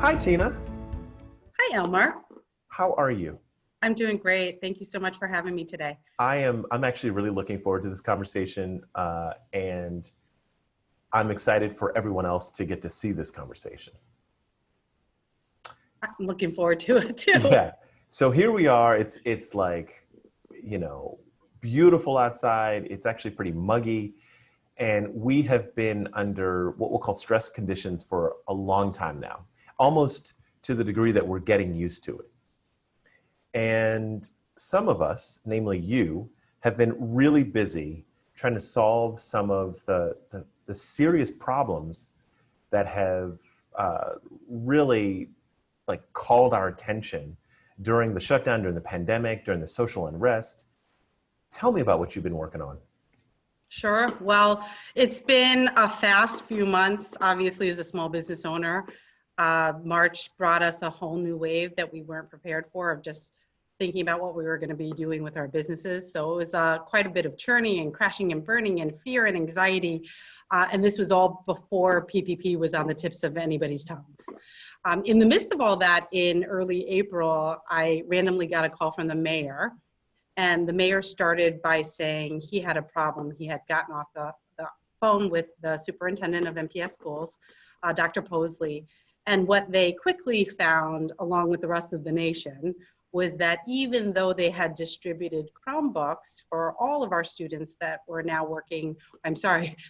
Hi, Tina. Hi, Elmar. How are you? I'm doing great. Thank you so much for having me today. I'm actually really looking forward to this conversation, and I'm excited for everyone else to get to see this conversation. I'm looking forward to it too. Yeah. So here we are. It's like, you know, beautiful outside. It's actually pretty muggy, and we have been under what we'll call stress conditions for a long time now, almost to the degree that we're getting used to it. And some of us, namely you, have been really busy trying to solve some of the serious problems that have really called our attention during the shutdown, during the pandemic, during the social unrest. Tell me about what you've been working on. Sure. Well, it's been a fast few months, obviously, as a small business owner. March brought us a whole new wave that we weren't prepared for, of just thinking about what we were going to be doing with our businesses. So it was quite a bit of churning and crashing and burning and fear and anxiety. And this was all before PPP was on the tips of anybody's tongues. In the midst of all that, in early April, I randomly got a call from the mayor. And the mayor started by saying he had a problem. He had gotten off the phone with the superintendent of MPS schools, Dr. Posley. And what they quickly found, along with the rest of the nation, was that even though they had distributed Chromebooks for all of our students that were now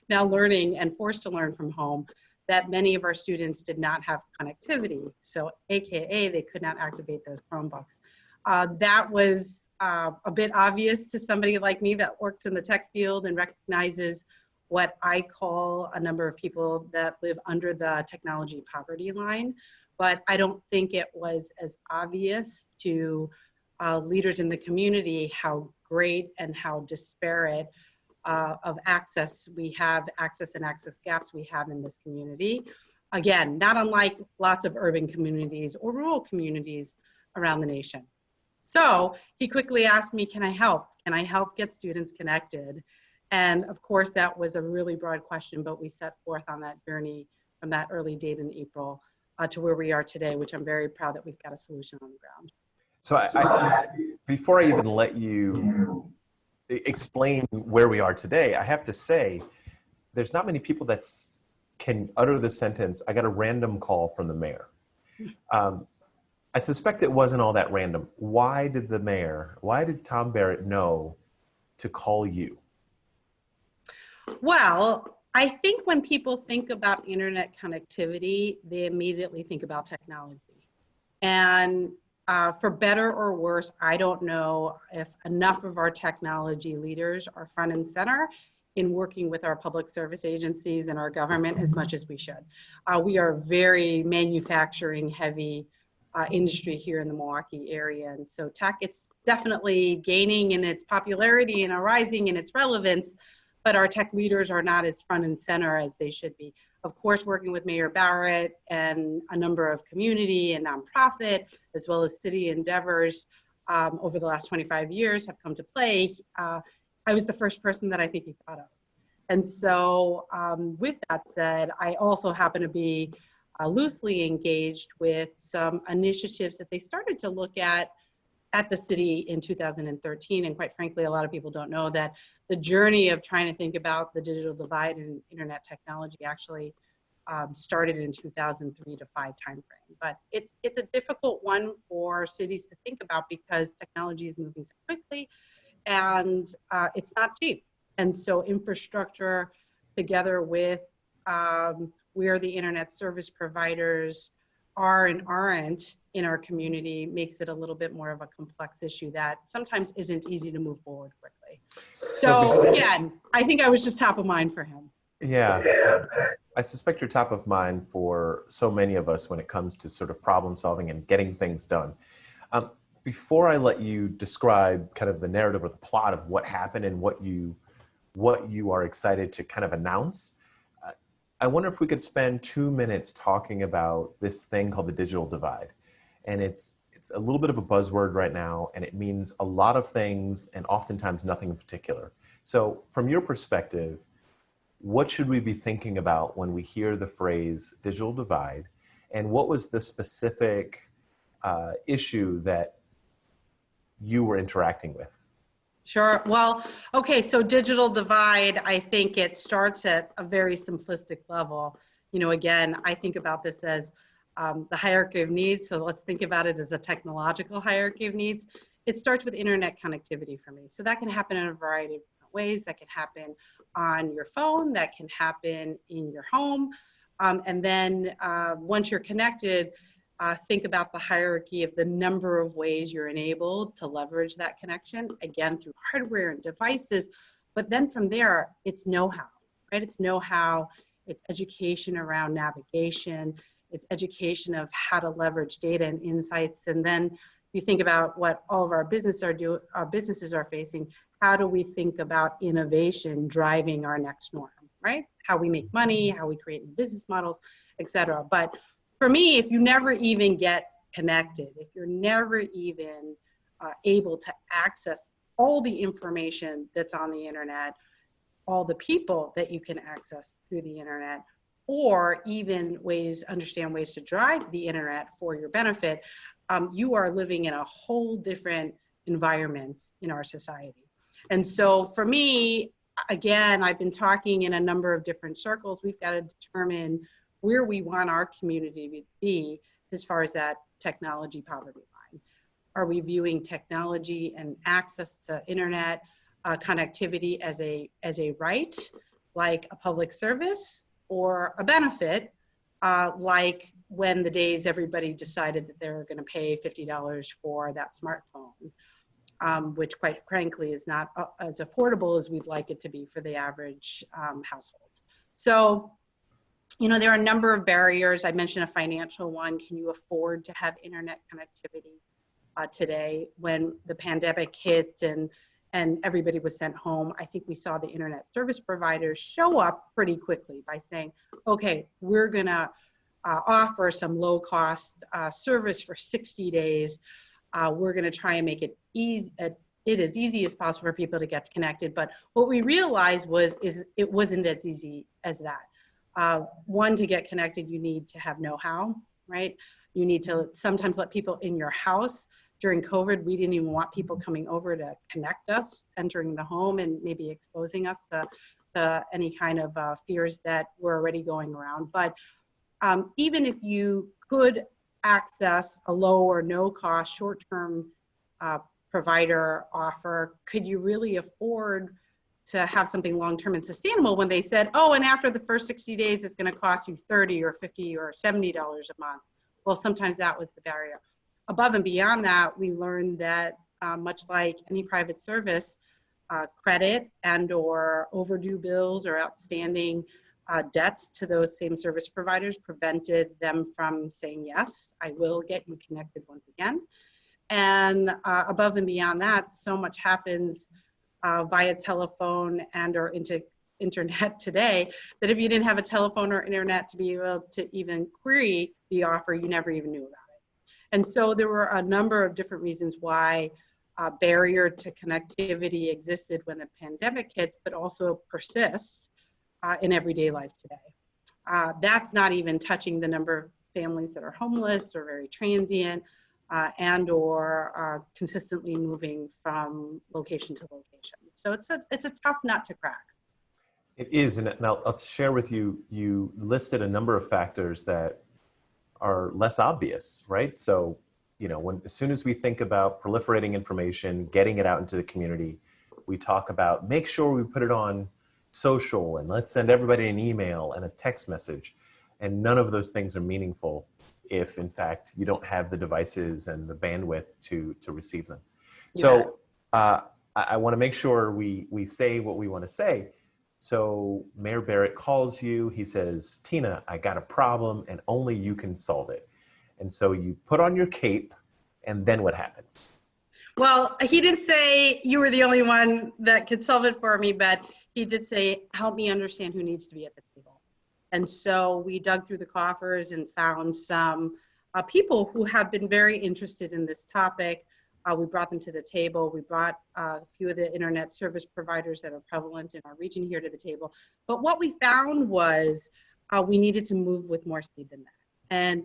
now learning and forced to learn from home, that many of our students did not have connectivity. So AKA, they could not activate those Chromebooks. That was a bit obvious to somebody like me that works in the tech field and recognizes what I call a number of people that live under the technology poverty line. But I don't think it was as obvious to leaders in the community how great and how disparate of access we have, access gaps we have in this community. Again, not unlike lots of urban communities or rural communities around the nation. So he quickly asked me, can I help? Can I help get students connected? And of course, that was a really broad question, but we set forth on that journey from that early date in April to where we are today, which I'm very proud that we've got a solution on the ground. So before I even let you explain where we are today, I have to say, there's not many people that can utter the sentence, I got a random call from the mayor. I suspect it wasn't all that random. Why did Tom Barrett know to call you? Well, I think when people think about internet connectivity, they immediately think about technology. And for better or worse, I don't know if enough of our technology leaders are front and center in working with our public service agencies and our government as much as we should. We are very manufacturing heavy industry here in the Milwaukee area. And so tech, it's definitely gaining in its popularity and rising in its relevance, but our tech leaders are not as front and center as they should be. Of course, working with Mayor Barrett and a number of community and nonprofit, as well as city endeavors over the last 25 years have come to play. I was the first person that I think he thought of. And so with that said, I also happen to be loosely engaged with some initiatives that they started to look at the city in 2013. And quite frankly, a lot of people don't know that the journey of trying to think about the digital divide in internet technology actually started in 2003 to 5 timeframe. But it's a difficult one for cities to think about because technology is moving so quickly and it's not cheap. And so infrastructure together with where the internet service providers are and aren't in our community makes it a little bit more of a complex issue that sometimes isn't easy to move forward quickly. So again, I think I was just top of mind for him. Yeah, I suspect you're top of mind for so many of us when it comes to sort of problem solving and getting things done. Before I let you describe kind of the narrative or the plot of what happened and what you are excited to kind of announce, I wonder if we could spend 2 minutes talking about this thing called the digital divide. And it's a little bit of a buzzword right now, and it means a lot of things and oftentimes nothing in particular. So from your perspective, what should we be thinking about when we hear the phrase digital divide? And what was the specific issue that you were interacting with? Sure. Well, okay, so digital divide, I think it starts at a very simplistic level. You know, again, I think about this as the hierarchy of needs. So let's think about it as a technological hierarchy of needs. It starts with internet connectivity for me. So that can happen in a variety of different ways. That can happen on your phone, that can happen in your home. And then once you're connected, think about the hierarchy of the number of ways you're enabled to leverage that connection, again, through hardware and devices. But then from there, it's know-how, right? It's know-how, it's education around navigation, it's education of how to leverage data and insights. And then you think about what all of our businesses are facing, how do we think about innovation driving our next norm, right? How we make money, how we create new business models, et cetera. But for me, if you never even get connected, if you're never even able to access all the information that's on the internet, all the people that you can access through the internet, or even understand ways to drive the internet for your benefit, you are living in a whole different environment in our society. And so for me, again, I've been talking in a number of different circles. We've got to determine where we want our community to be as far as that technology poverty line. Are we viewing technology and access to internet connectivity as a right, like a public service, or a benefit, like when the days everybody decided that they were going to pay $50 for that smartphone, which quite frankly is not as affordable as we'd like it to be for the average household. So, you know, there are a number of barriers. I mentioned a financial one. Can you afford to have internet connectivity today? When the pandemic hit and everybody was sent home, I think we saw the internet service providers show up pretty quickly by saying, okay, we're gonna offer some low cost service for 60 days. We're gonna try and make it as easy as possible for people to get connected. But what we realized is it wasn't as easy as that. One, to get connected, you need to have know-how, right? You need to sometimes let people in your house. During COVID, we didn't even want people coming over to connect us, entering the home and maybe exposing us to any kind of fears that were already going around. But even if you could access a low or no cost short-term provider offer, could you really afford to have something long-term and sustainable when they said, oh, and after the first 60 days, it's going to cost you $30 or $50 or $70 a month? Well, sometimes that was the barrier. Above and beyond that, we learned that much like any private service, credit and or overdue bills or outstanding debts to those same service providers prevented them from saying, yes, I will get you connected once again. And above and beyond that, so much happens via telephone and or internet today that if you didn't have a telephone or internet to be able to even query the offer, you never even knew about it. And so there were a number of different reasons why a barrier to connectivity existed when the pandemic hits, but also persists in everyday life today. That's not even touching the number of families that are homeless or very transient and or consistently moving from location to location. So it's a tough nut to crack. It is, and I'll share with you, you listed a number of factors that are less obvious, right? So, you know, as soon as we think about proliferating information, getting it out into the community, we talk about make sure we put it on social and let's send everybody an email and a text message. And none of those things are meaningful if, in fact, you don't have the devices and the bandwidth to receive them. So I want to make sure we say what we want to say. So Mayor Barrett calls you, he says, Tina, I got a problem and only you can solve it. And so you put on your cape and then what happens? Well, he didn't say you were the only one that could solve it for me, but he did say, help me understand who needs to be at the table. And so we dug through the coffers and found some people who have been very interested in this topic. We brought them to the table. We brought a few of the internet service providers that are prevalent in our region here to the table. But what we found was we needed to move with more speed than that. And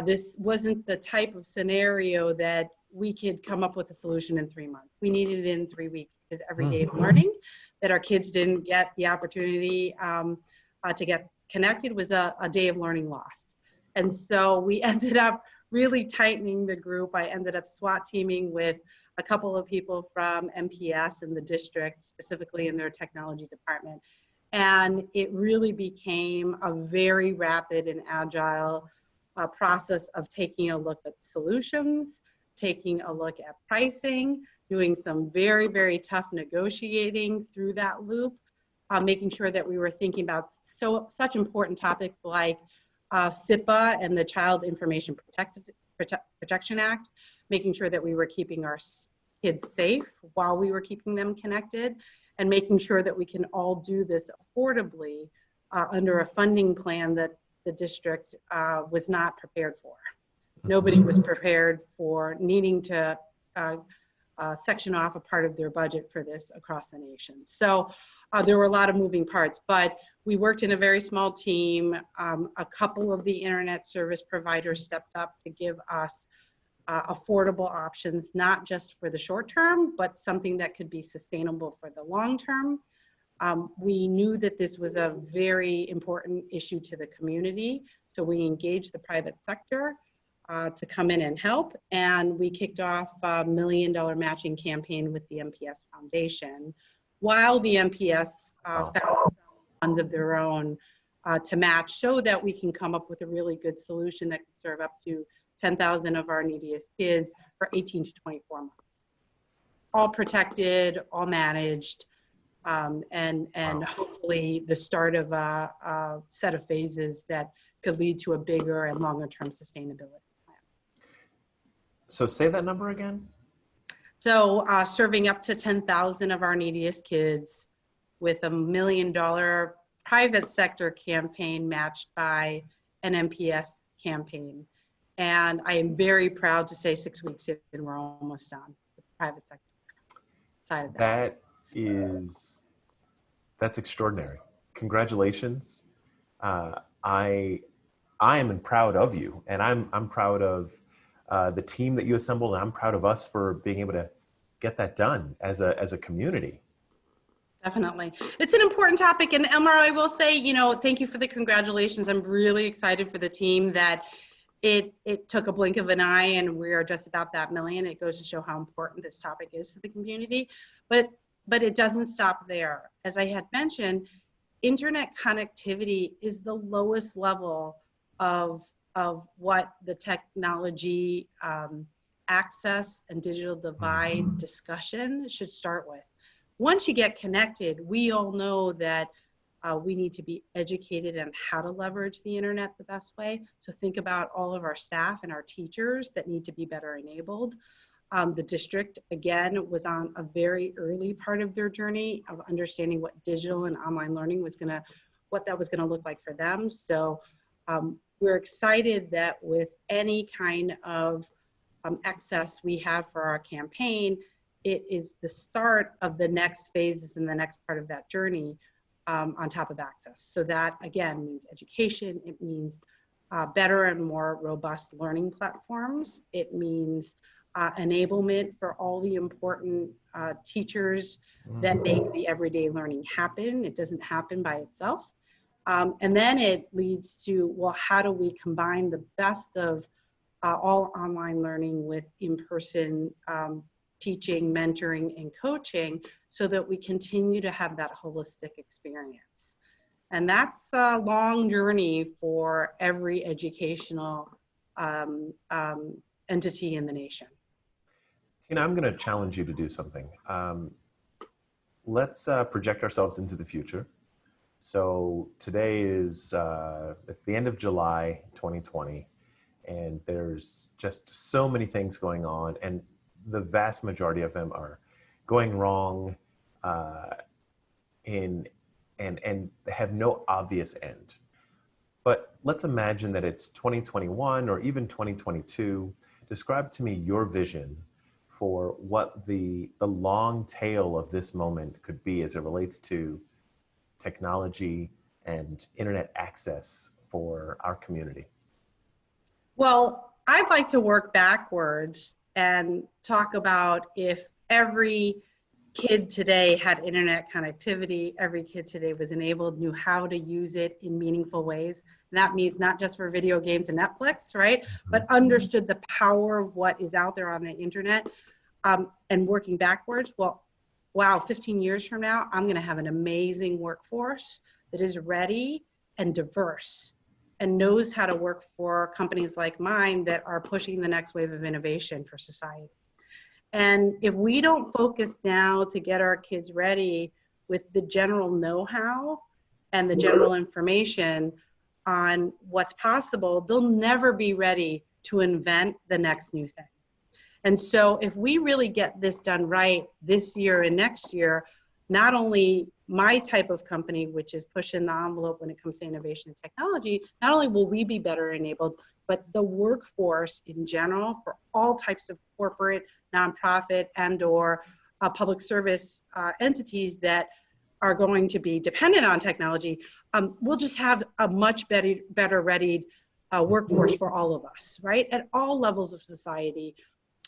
this wasn't the type of scenario that we could come up with a solution in 3 months. We needed it in 3 weeks because every day of learning that our kids didn't get the opportunity to get connected was a day of learning lost. And so we ended up really tightening the group. I ended up SWAT teaming with a couple of people from MPS in the district, specifically in their technology department. And it really became a very rapid and agile process of taking a look at solutions, taking a look at pricing, doing some very, very tough negotiating through that loop, making sure that we were thinking about such important topics like SIPA and the Child Information Protection Act, making sure that we were keeping our kids safe while we were keeping them connected, and making sure that we can all do this affordably under a funding plan that the district was not prepared for. Nobody was prepared for needing to section off a part of their budget for this across the nation. So there were a lot of moving parts, but we worked in a very small team. A couple of the internet service providers stepped up to give us affordable options, not just for the short term, but something that could be sustainable for the long term. We knew that this was a very important issue to the community, so we engaged the private sector to come in and help, and we kicked off a $1 million matching campaign with the MPS Foundation, while the MPS found some funds of their own to match, so that we can come up with a really good solution that could serve up to 10,000 of our neediest kids for 18 to 24 months. All protected, all managed, and hopefully the start of a set of phases that could lead to a bigger and longer term sustainability plan. So say that number again. So serving up to 10,000 of our neediest kids with a $1 million private sector campaign matched by an MPS campaign. And I am very proud to say 6 weeks in, we're almost done with the private sector side of that. That's extraordinary. Congratulations. I am proud of you, and I'm proud of the team that you assembled, and I'm proud of us for being able to get that done as a community. Definitely. It's an important topic. And Elmar, I will say, thank you for the congratulations. I'm really excited for the team that it took a blink of an eye and we are just about that million. It goes to show how important this topic is to the community, but it doesn't stop there. As I had mentioned, internet connectivity is the lowest level of what the technology access and digital divide discussion should start with. Once you get connected, we all know that we need to be educated on how to leverage the internet the best way. So think about all of our staff and our teachers that need to be better enabled. The district, again, was on a very early part of their journey of understanding what digital and online learning what that was gonna look like for them. So we're excited that with any kind of excess we have for our campaign, it is the start of the next phases and the next part of that journey on top of access. So that, again, means education. It means better and more robust learning platforms. It means enablement for all the important teachers that make the everyday learning happen. It doesn't happen by itself. And then it leads to, well, how do we combine the best of all online learning with in-person teaching, mentoring, and coaching so that we continue to have that holistic experience. And that's a long journey for every educational entity in the nation. Tina, I'm going to challenge you to do something. Let's project ourselves into the future. So today is, it's the end of July 2020, and there's just so many things going on, and the vast majority of them are going wrong and have no obvious end. But let's imagine that it's 2021 or even 2022. Describe to me your vision for what the long tail of this moment could be as it relates to technology and internet access for our community. Well, I'd like to work backwards and talk about if every kid today had internet connectivity, every kid today was enabled, knew how to use it in meaningful ways. And that means not just for video games and Netflix, right? But understood the power of what is out there on the internet, and working backwards. Well, wow, 15 years from now, I'm going to have an amazing workforce that is ready and diverse and knows how to work for companies like mine that are pushing the next wave of innovation for society. And if we don't focus now to get our kids ready with the general know-how and the general information on what's possible, they'll never be ready to invent the next new thing. And so if we really get this done right this year and next year, not only my type of company, which is pushing the envelope when it comes to innovation and technology, not only will we be better enabled, but the workforce in general for all types of corporate, nonprofit, and or public service entities that are going to be dependent on technology, we'll just have a much better readied workforce for all of us, right? At all levels of society.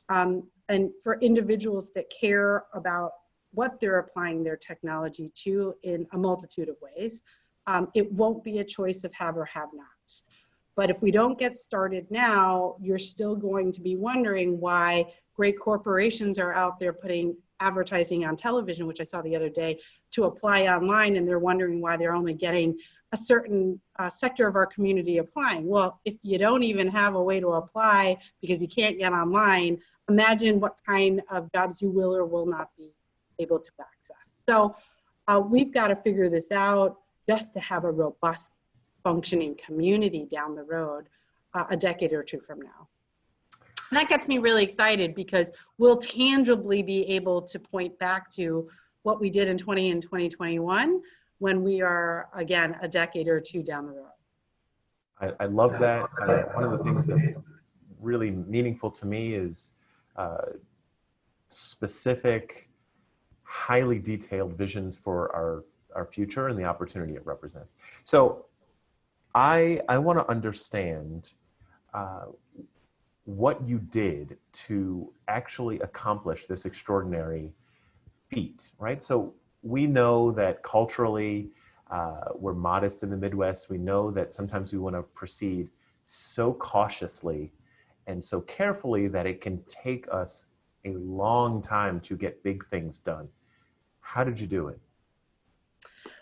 And for individuals that care about what they're applying their technology to in a multitude of ways, it won't be a choice of have or have nots. But if we don't get started now, you're still going to be wondering why great corporations are out there putting advertising on television, which I saw the other day, to apply online, and they're wondering why they're only getting a certain sector of our community applying. Well, if you don't even have a way to apply because you can't get online, imagine what kind of jobs you will or will not be able to access. So we've got to figure this out just to have a robust functioning community down the road a decade or two from now. And that gets me really excited because we'll tangibly be able to point back to what we did in 2021 when we are, again, a decade or two down the road. I love that. One of the things that's really meaningful to me is specific, highly detailed visions for our future and the opportunity it represents. So I want to understand what you did to actually accomplish this extraordinary feat, right? So we know that culturally, we're modest in the Midwest. We know that sometimes we want to proceed so cautiously and so carefully that it can take us a long time to get big things done. How did you do it?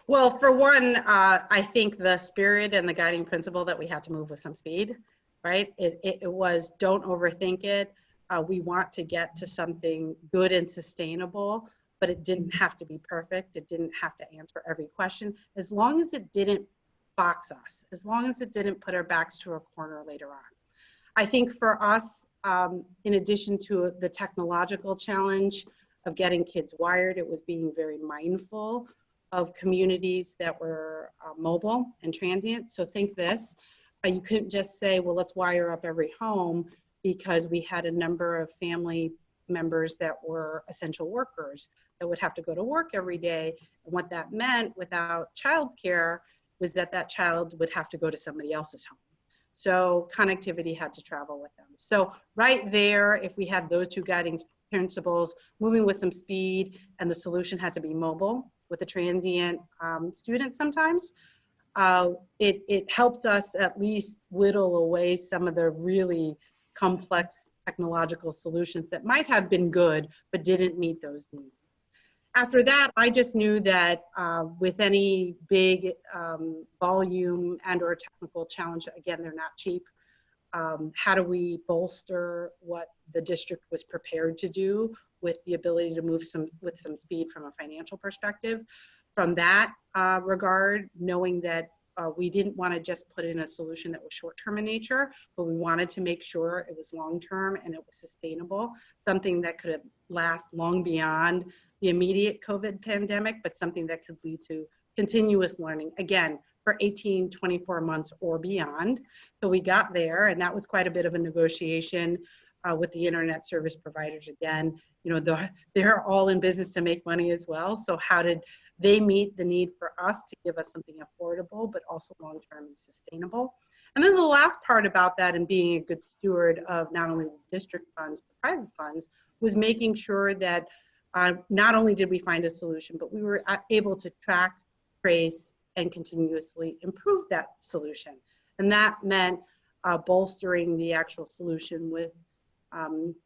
Well, for one, I think the spirit and the guiding principle that we had to move with some speed, right? It was don't overthink it. We want to get to something good and sustainable, but it didn't have to be perfect. It didn't have to answer every question. As long as it didn't box us, as long as it didn't put our backs to a corner later on. I think for us, in addition to the technological challenge of getting kids wired, it was being very mindful of communities that were mobile and transient. So think this, you couldn't just say, well, let's wire up every home, because we had a number of family members that were essential workers that would have to go to work every day. And what that meant without childcare was that that child would have to go to somebody else's home. So connectivity had to travel with them. So right there, if we had those two guiding principles, moving with some speed, and the solution had to be mobile with a transient student sometimes, it helped us at least whittle away some of the really complex technological solutions that might have been good, but didn't meet those needs. After that, I just knew that with any big volume and or technical challenge, again, they're not cheap. How do we bolster what the district was prepared to do with the ability to move with some speed from a financial perspective? From that regard, knowing that we didn't want to just put in a solution that was short-term in nature, but we wanted to make sure it was long-term and it was sustainable, something that could last long beyond the immediate COVID pandemic, but something that could lead to continuous learning, again, for 18, 24 months or beyond. So we got there, and that was quite a bit of a negotiation with the internet service providers. Again, you know, they're all in business to make money as well. So how did they meet the need for us to give us something affordable, but also long-term and sustainable? And then the last part about that and being a good steward of not only district funds, but private funds, was making sure that not only did we find a solution, but we were able to track, trace, and continuously improve that solution. And that meant bolstering the actual solution with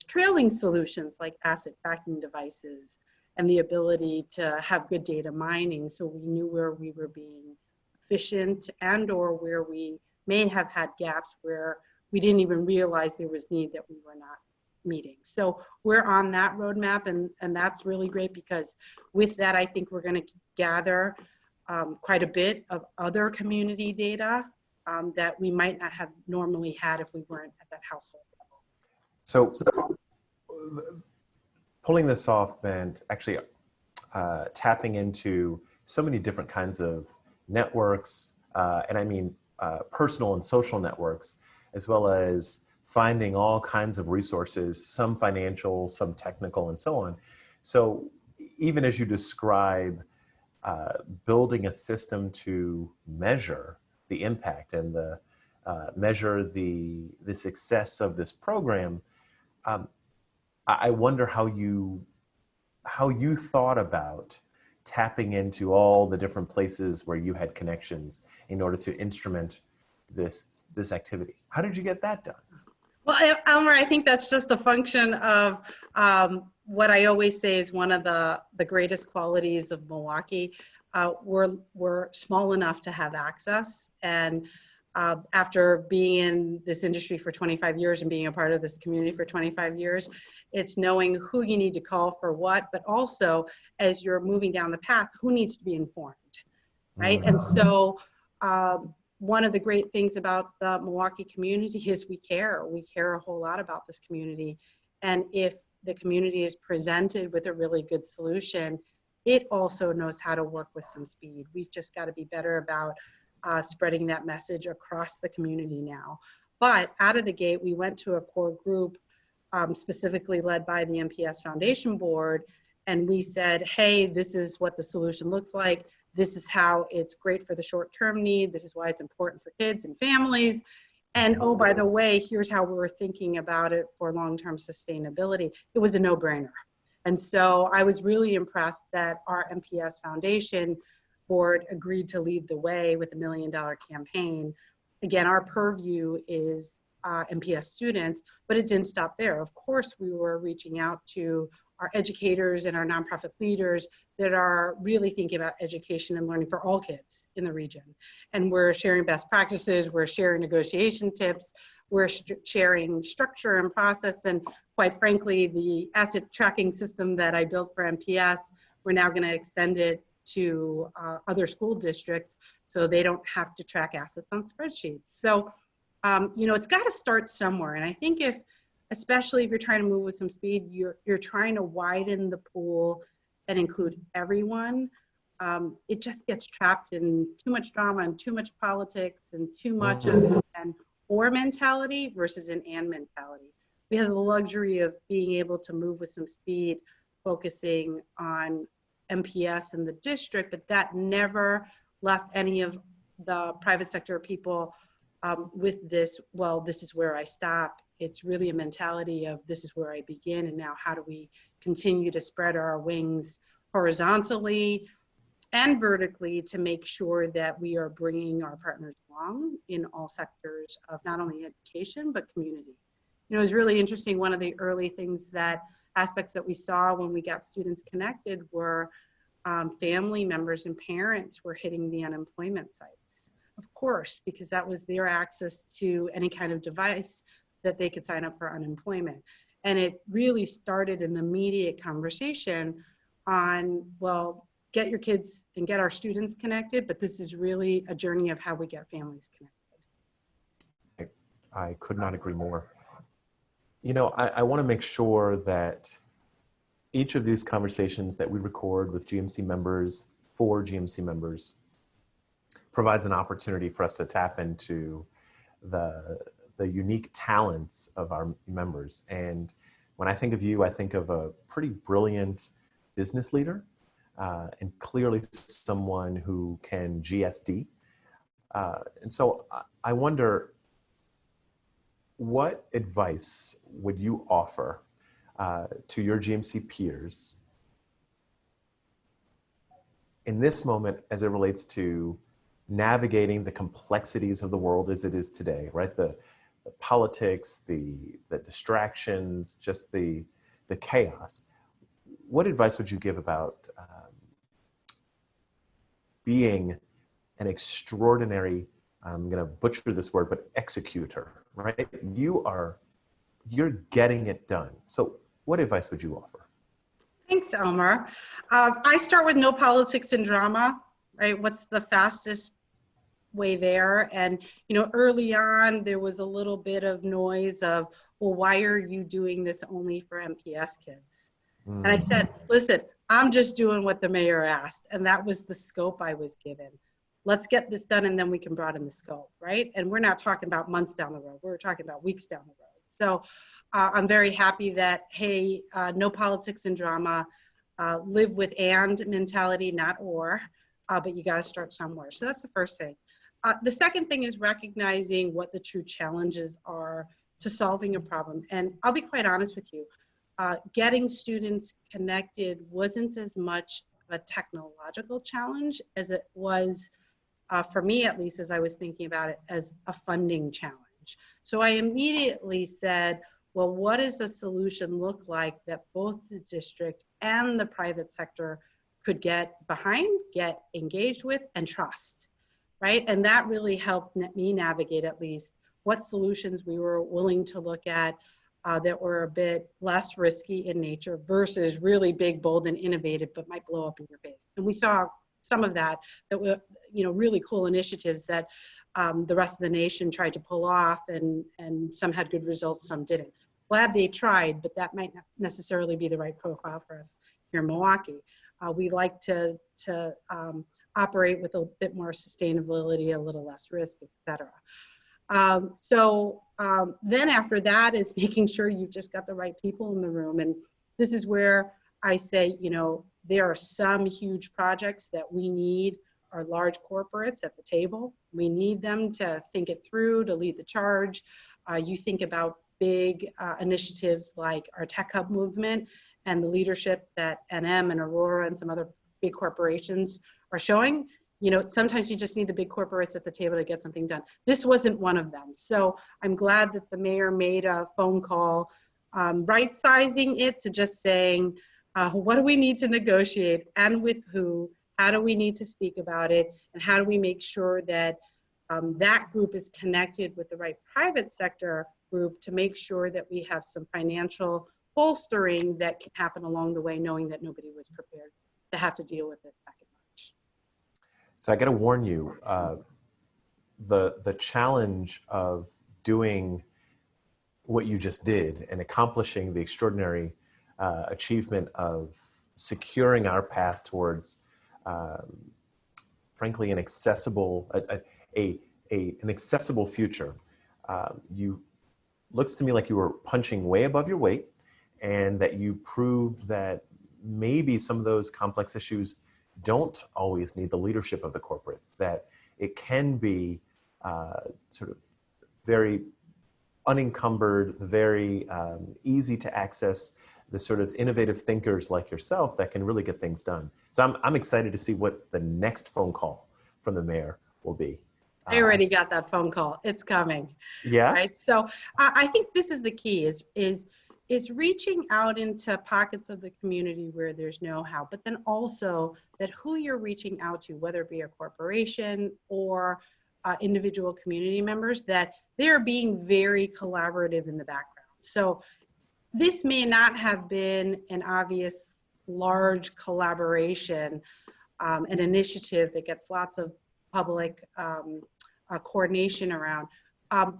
trailing solutions like asset tracking devices and the ability to have good data mining, so we knew where we were being efficient and or where we may have had gaps where we didn't even realize there was need that we were not meeting. So we're on that roadmap, and that's really great, because with that, I think we're going to gather quite a bit of other community data that we might not have normally had if we weren't at that household level. So pulling this off meant actually tapping into so many different kinds of networks, and I mean personal and social networks, as well as finding all kinds of resources, some financial, some technical, and so on. So even as you describe building a system to measure the impact and measure the success of this program, I wonder how you thought about tapping into all the different places where you had connections in order to instrument this activity. How did you get that done? Well, Elmer, I think that's just a function of what I always say is one of the greatest qualities of Milwaukee. We're small enough to have access, and after being in this industry for 25 years and being a part of this community for 25 years, it's knowing who you need to call for what, but also as you're moving down the path, who needs to be informed, right? And so one of the great things about the Milwaukee community is we care. We care a whole lot about this community. And if the community is presented with a really good solution, it also knows how to work with some speed. We've just got to be better about spreading that message across the community now. But out of the gate, we went to a core group specifically led by the MPS Foundation Board, and we said, hey, this is what the solution looks like. This is how it's great for the short-term need. This is why it's important for kids and families. And oh, by the way, here's how we're thinking about it for long-term sustainability. It was a no-brainer. And so I was really impressed that our MPS Foundation Board agreed to lead the way with a $1 million campaign. Again, our purview is MPS students, but it didn't stop there. Of course, we were reaching out to our educators and our nonprofit leaders that are really thinking about education and learning for all kids in the region. And we're sharing best practices, we're sharing negotiation tips, we're sharing structure and process, and quite frankly, the asset tracking system that I built for MPS, we're now going to extend it to other school districts so they don't have to track assets on spreadsheets. So, you know, it's got to start somewhere. And I think especially if you're trying to move with some speed, you're trying to widen the pool and include everyone. It just gets trapped in too much drama and too much politics and too much of an or mentality versus an and mentality. We have the luxury of being able to move with some speed, focusing on MPS and the district, but that never left any of the private sector people with this, well, this is where I stop. It's really a mentality of this is where I begin, and now how do we continue to spread our wings horizontally and vertically to make sure that we are bringing our partners along in all sectors of not only education, but community. You know, it was really interesting. One of the early aspects that we saw when we got students connected were family members and parents were hitting the unemployment sites, of course, because that was their access to any kind of device that they could sign up for unemployment. And it really started an immediate conversation on, well, get your kids and get our students connected, but this is really a journey of how we get families connected. I could not agree more. You know, I want to make sure that each of these conversations that we record with GMC members, for GMC members, provides an opportunity for us to tap into the unique talents of our members. And when I think of you, I think of a pretty brilliant business leader, and clearly someone who can GSD. And so I wonder, what advice would you offer to your GMC peers in this moment as it relates to navigating the complexities of the world as it is today, right? The politics, the distractions, just the chaos. What advice would you give about being an extraordinary, I'm going to butcher this word, but executor, right? You're getting it done. So what advice would you offer? Thanks, Elmer. I start with no politics and drama, right? What's the fastest way there? And, early on, there was a little bit of noise of, well, why are you doing this only for MPS kids? And I said, listen, I'm just doing what the mayor asked. And that was the scope I was given. Let's get this done and then we can broaden the scope, right? And we're not talking about months down the road. We're talking about weeks down the road. So I'm very happy that, hey, no politics and drama, live with and mentality, not or, but you got to start somewhere. So that's the first thing. The second thing is recognizing what the true challenges are to solving a problem. And I'll be quite honest with you, getting students connected wasn't as much a technological challenge as it was, for me at least, as I was thinking about it, as a funding challenge. So I immediately said, well, what does a solution look like that both the district and the private sector could get behind, get engaged with, and trust, right? And that really helped me navigate at least what solutions we were willing to look at that were a bit less risky in nature versus really big, bold, and innovative, but might blow up in your face. And we saw some of that were, really cool initiatives that the rest of the nation tried to pull off, and some had good results, some didn't. Glad they tried, but that might not necessarily be the right profile for us here in Milwaukee. We like to operate with a bit more sustainability, a little less risk, et cetera. Then after that is making sure you've just got the right people in the room. And this is where I say, there are some huge projects that we need our large corporates at the table. We need them to think it through, to lead the charge. You think about big initiatives like our Tech Hub movement and the leadership that NM and Aurora and some other big corporations are showing. Sometimes you just need the big corporates at the table to get something done. This wasn't one of them. So I'm glad that the mayor made a phone call, right sizing it to just saying, what do we need to negotiate and with who? How do we need to speak about it? And how do we make sure that that group is connected with the right private sector group to make sure that we have some financial bolstering that can happen along the way, knowing that nobody was prepared to have to deal with this back in March. So I got to warn you, the challenge of doing what you just did and accomplishing the extraordinary achievement of securing our path towards, frankly, an accessible, an accessible future. You looks to me like you were punching way above your weight, and that you proved that maybe some of those complex issues don't always need the leadership of the corporates, that it can be sort of very unencumbered, very easy to access, the sort of innovative thinkers like yourself that can really get things done. So I'm excited to see what the next phone call from the mayor will be. I already got that phone call. It's coming. Yeah. Right. So I think this is the key is reaching out into pockets of the community where there's know-how, but then also that who you're reaching out to, whether it be a corporation or individual community members, that they're being very collaborative in the background. So this may not have been an obvious large collaboration, an initiative that gets lots of public coordination around,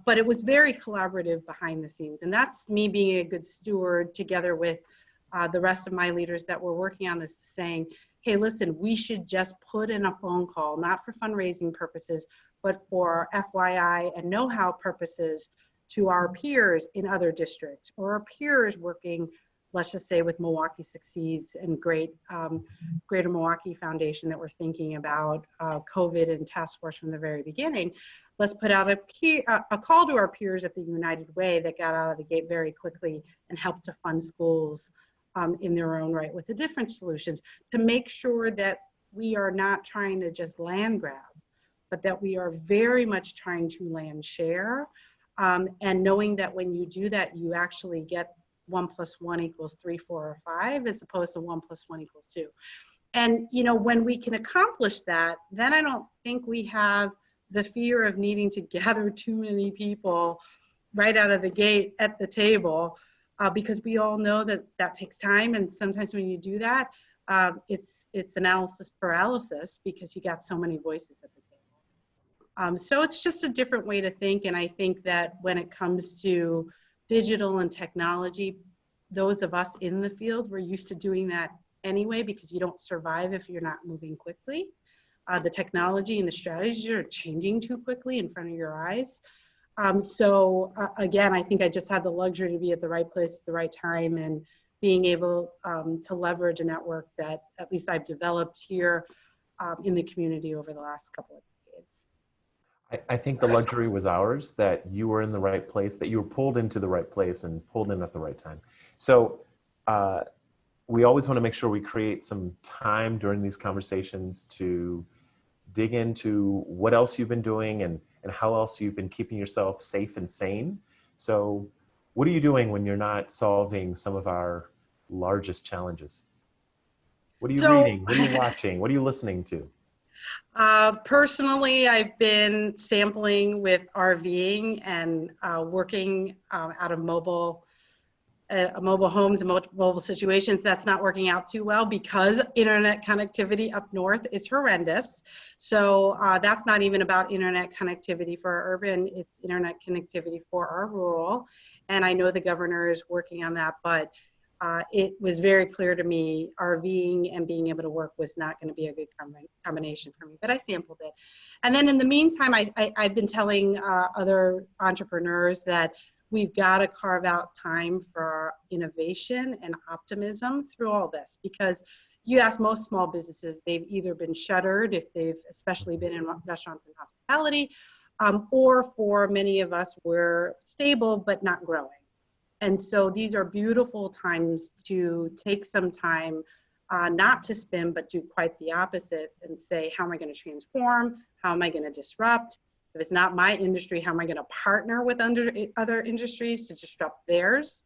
but it was very collaborative behind the scenes. And that's me being a good steward together with the rest of my leaders that were working on this, saying, hey, listen, we should just put in a phone call, not for fundraising purposes, but for FYI and know-how purposes to our peers in other districts or our peers working let's just say with Milwaukee Succeeds and Greater Milwaukee Foundation that we're thinking about COVID and task force from the very beginning. Let's put out a call to our peers at the United Way that got out of the gate very quickly and helped to fund schools in their own right with the different solutions to make sure that we are not trying to just land grab, but that we are very much trying to land share, and knowing that when you do that, you actually get 1 + 1 = 3, 4, or 5, as opposed to 1 + 1 = 2. And when we can accomplish that, then I don't think we have the fear of needing to gather too many people right out of the gate at the table, because we all know that that takes time. And sometimes when you do that, it's analysis paralysis because you got so many voices at the table. So it's just a different way to think. And I think that when it comes to digital and technology, those of us in the field, we're used to doing that anyway, because you don't survive if you're not moving quickly. The technology and the strategies are changing too quickly in front of your eyes. So again, I think I just had the luxury to be at the right place at the right time, and being able to leverage a network that at least I've developed here in the community over the last couple of decades. I think the luxury was ours, that you were in the right place, that you were pulled into the right place and pulled in at the right time. So we always want to make sure we create some time during these conversations to dig into what else you've been doing and how else you've been keeping yourself safe and sane. So what are you doing when you're not solving some of our largest challenges? What are you reading? What are you watching? What are you listening to? Personally, I've been sampling with RVing and working out of mobile homes and mobile situations. That's not working out too well because internet connectivity up north is horrendous. So that's not even about internet connectivity for our urban, it's internet connectivity for our rural. And I know the governor is working on that, but it was very clear to me RVing and being able to work was not going to be a good combination for me, but I sampled it. And then in the meantime, I've been telling other entrepreneurs that we've got to carve out time for innovation and optimism through all this, because you ask most small businesses, they've either been shuttered if they've especially been in restaurants and hospitality, or for many of us, we're stable but not growing. And so these are beautiful times to take some time, not to spin, but do quite the opposite and say, how am I going to transform? How am I going to disrupt? If it's not my industry, how am I going to partner with other industries to disrupt theirs?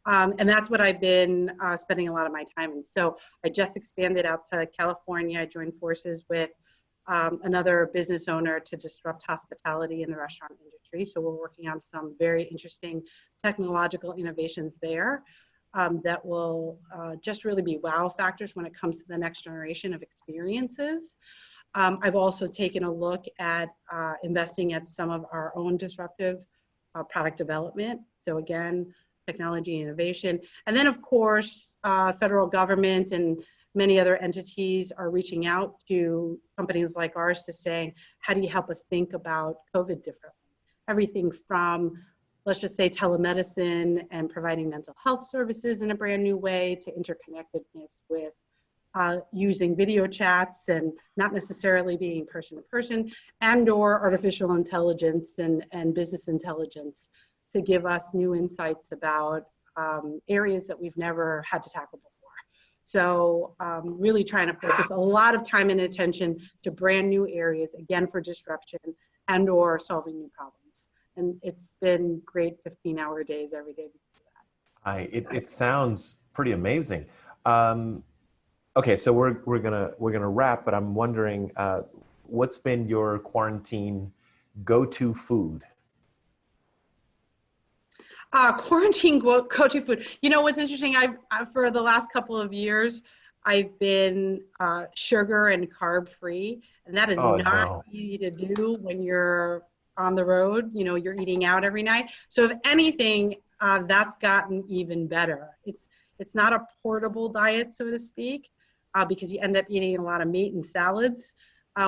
And that's what I've been spending a lot of my time in. So I just expanded out to California. I joined forces with another business owner to disrupt hospitality in the restaurant industry. So we're working on some very interesting technological innovations there that will just really be wow factors when it comes to the next generation of experiences. I've also taken a look at investing at some of our own disruptive product development. So again, technology innovation. And then of course, federal government and many other entities are reaching out to companies like ours to say, how do you help us think about COVID differently? Everything from, let's just say, telemedicine and providing mental health services in a brand new way to interconnectedness with using video chats and not necessarily being person to person, and or artificial intelligence and business intelligence to give us new insights about areas that we've never had to tackle before. So really trying to focus a lot of time and attention to brand new areas, again, for disruption and or solving new problems. And it's been great 15-hour days every day because of that. It sounds pretty amazing. Okay, so we're gonna wrap, but I'm wondering, what's been your quarantine go-to food? Quarantine go-to food. You know what's interesting? I've for the last couple of years, I've been sugar and carb free, and that is not easy to do when you're on the road. You know, you're eating out every night. So if anything, that's gotten even better. It's not a portable diet, so to speak, because you end up eating a lot of meat and salads.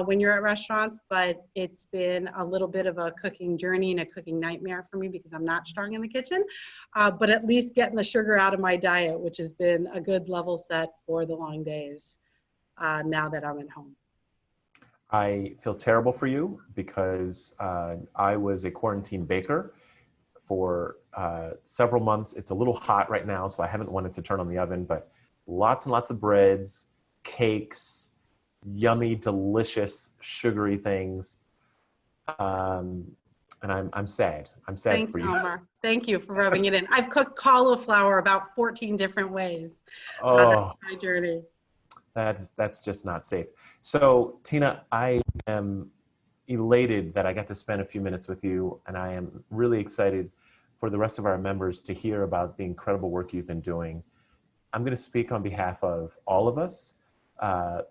when you're at restaurants, but it's been a little bit of a cooking journey and a cooking nightmare for me because I'm not strong in the kitchen. But at least getting the sugar out of my diet, which has been a good level set for the long days now that I'm at home. I feel terrible for you because I was a quarantine baker for several months. It's a little hot right now, so I haven't wanted to turn on the oven, but lots and lots of breads, cakes, yummy, delicious, sugary things. And I'm sad. I'm sad Thanks, for you. Elmer. Thank you for rubbing it in. I've cooked cauliflower about 14 different ways. Oh, That's my journey. that's just not safe. So, Tina, I am elated that I got to spend a few minutes with you, and I am really excited for the rest of our members to hear about the incredible work you've been doing. I'm going to speak on behalf of all of us,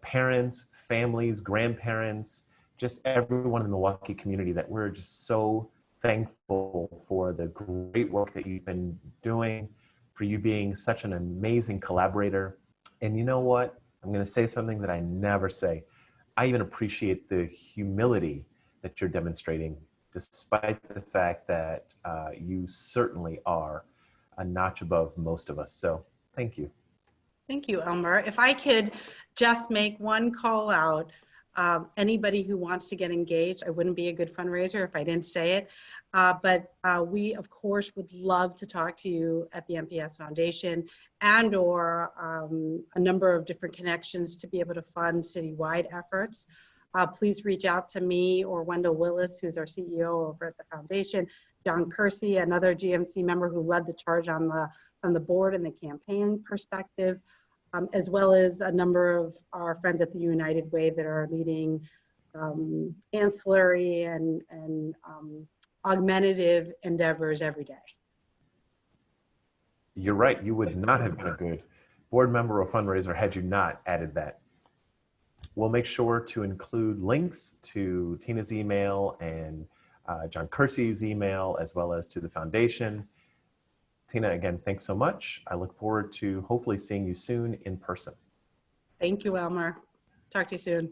parents, families, grandparents, just everyone in the Milwaukee community, that we're just so thankful for the great work that you've been doing, for you being such an amazing collaborator. And you know what? I'm going to say something that I never say. I even appreciate the humility that you're demonstrating, despite the fact that you certainly are a notch above most of us. So thank you. Thank you, Elmer. If I could just make one call out, anybody who wants to get engaged, I wouldn't be a good fundraiser if I didn't say it, but we, of course, would love to talk to you at the MPS Foundation and or a number of different connections to be able to fund citywide efforts. Please reach out to me or Wendell Willis, who's our CEO over at the foundation, John Kersey, another GMC member who led the charge on the board and the campaign perspective, as well as a number of our friends at the United Way that are leading ancillary and augmentative endeavors every day. You're right. You would not have been a good board member or fundraiser had you not added that. We'll make sure to include links to Tina's email and John Kersey's email, as well as to the foundation. Tina, again, thanks so much. I look forward to hopefully seeing you soon in person. Thank you, Elmer. Talk to you soon.